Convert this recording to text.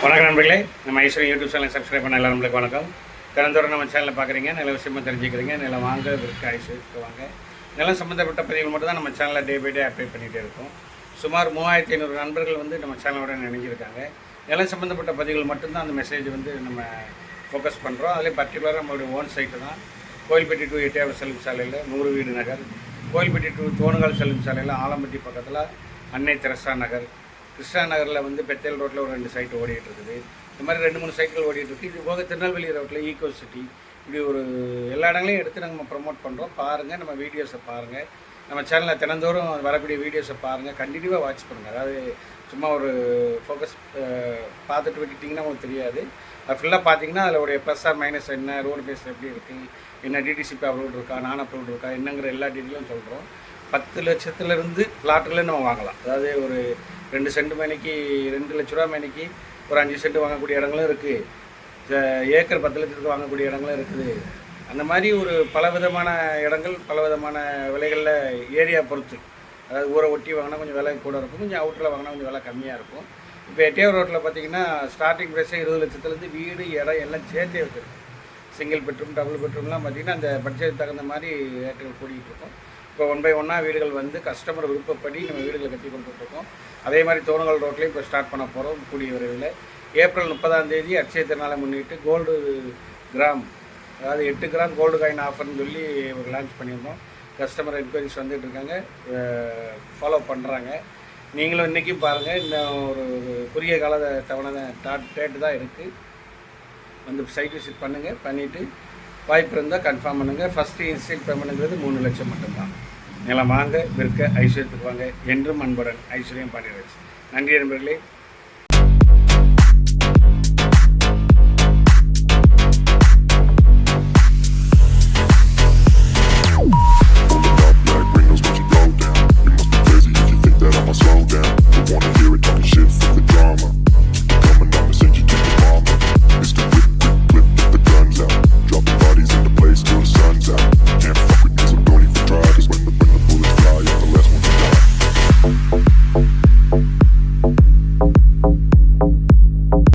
வணக்கம் நண்பர்களே, நம்ம ஐஸ்வர்யம் யூடியூப் சேனலை சப்ஸ்கிரைப் பண்ண எல்லாம் நம்மளுக்கு வணக்கம். தினந்தோறும் நம்ம சேனலில் பார்க்குறீங்க, நல்ல விஷயமாக தெரிஞ்சுக்கிறீங்க. நிலம் வாங்க விற்க ஐஸ்வர்யத்துக்கு வாங்க. நிலம் சம்மந்தப்பட்ட பதிவுகள் மட்டும் தான் நம்ம சேனலில் டே பை டே அப்டேட் பண்ணிகிட்டே இருக்கோம். சுமார் 3500 நண்பர்கள் நம்ம சேனலோட நினைஞ்சிருக்காங்க. நிலம் சம்மந்தப்பட்ட பதிவுகள் மட்டும்தான் அந்த மெசேஜ் நம்ம ஃபோக்கஸ் பண்ணுறோம். அதிலே பர்டிகுலராக நம்மளுடைய ஓன் சைட்டு தான். கோயில்பட்டி டு எட்டியாவது செல்லும் சாலையில் 100 வீடு நகர், கோயில்பட்டி டு தோணுகால் செல்லும் சாலையில் ஆலம்பட்டி பக்கத்தில் அன்னை தெரசா நகர், கிருஷ்ணா நகரில் பெத்தேல் ரோட்டில் ஒரு 2 சைட்டு ஓடிட்டு இருக்குது. இந்த மாதிரி 2-3 சைட்டுகள் ஓடிட்டு இருக்குது. இது போக திருநெல்வேலி ரோட்டில் ஈகோ சிட்டி, இப்படி ஒரு எல்லா இடங்களையும் எடுத்து நம்ம ப்ரொமோட் பண்ணுறோம். பாருங்கள், நம்ம வீடியோஸை பாருங்கள். நம்ம சேனலில் தினந்தோறும் வரக்கூடிய வீடியோஸை பாருங்கள், கண்டினியூவாக வாட்ச் பண்ணுங்கள். அதாவது சும்மா ஒரு ஃபோக்கஸ் பார்த்துட்டு விட்டுட்டிங்கன்னா உங்களுக்கு தெரியாது. அது ஃபுல்லாக பார்த்தீங்கன்னா அதோடைய ப்ளஸ் ஆர் மைனஸ் என்ன, ரோடு பேஸ் எப்படி இருக்குது, என்ன டிடிசிபி அப்ரூவ் இருக்கா, நான் அப்ரூவ் இருக்கா, என்னங்கிற எல்லா டீட்டெயிலும் சொல்கிறோம். 10 லட்சத்துலேருந்து பிளாட்டில் நம்ம வாங்கலாம். அதாவது ஒரு 2 சென்ட் மேனிக்கு 2 லட்ச ரூபா மேனிக்கு ஒரு 5 சென்ட் வாங்கக்கூடிய இடங்களும் இருக்குது. ஏக்கர் 10 லட்சத்துக்கு வாங்கக்கூடிய இடங்களும் இருக்குது. அந்த மாதிரி ஒரு பலவிதமான இடங்கள், பலவிதமான விலைகளில் ஏரியா பொறுத்து. அதாவது ஊரை ஒட்டி வாங்கினா கொஞ்சம் விலை கூட இருக்கும், கொஞ்சம் அவுட்டரில் வாங்கினா கொஞ்சம் விலை கம்மியாக இருக்கும். இப்போ எட்டியாவது ரோட்டில் பார்த்திங்கன்னா ஸ்டார்டிங் ப்ரைஸே 20 லட்சத்துலேருந்து வீடு இடம் எல்லாம் சேர்த்தே வச்சுருக்கோம். சிங்கிள் பெட்ரூம், டபுள் பெட்ரூம்லாம் பார்த்திங்கன்னா அந்த பட்ஜெட் தகுந்த மாதிரி ரேட்டுகள் கூட்டிகிட்டு இருக்கோம். இப்போ 1 by 1 வீடுகள் கஸ்டமர் விருப்பப்படி நம்ம வீடுகளை கட்டி கொடுத்துட்ருக்கோம். அதே மாதிரி தோணுகால் ரோட்லேயும் இப்போ ஸ்டார்ட் பண்ண போகிறோம் கூடிய விரைவில். ஏப்ரல் 30ஆம் தேதி அட்சய திருநாளை முன்னிட்டு கோல்டு கிராம், அதாவது 8 கிராம் கோல்டு காயின் ஆஃபர்னு சொல்லி ஒரு லான்ச் பண்ணியிருந்தோம். கஸ்டமர் என்கொயரிஸ் வந்துட்டு இருக்காங்க, ஃபாலோ பண்ணுறாங்க. நீங்களும் இன்றைக்கும் பாருங்கள். இன்னும் ஒரு குறுகிய கால தவணை டேட்டு தான் இருக்குது. சைட் விசிட் பண்ணுங்கள். பண்ணிவிட்டு வாய்ப்பு இருந்தால் கன்ஃபார்ம் பண்ணுங்கள். ஃபஸ்ட்டு இன்ஸ்டன்ட் பேமெண்ட்டுங்கிறது 3 லட்சம் மட்டும்தான். நிலம் வாங்க விற்க ஐஸ்வர்யத்துக்கு வாங்க. என்றும் அன்புடன் ஐஸ்வர்யம் பாண்டியராஜ். நன்றி நண்பர்களே.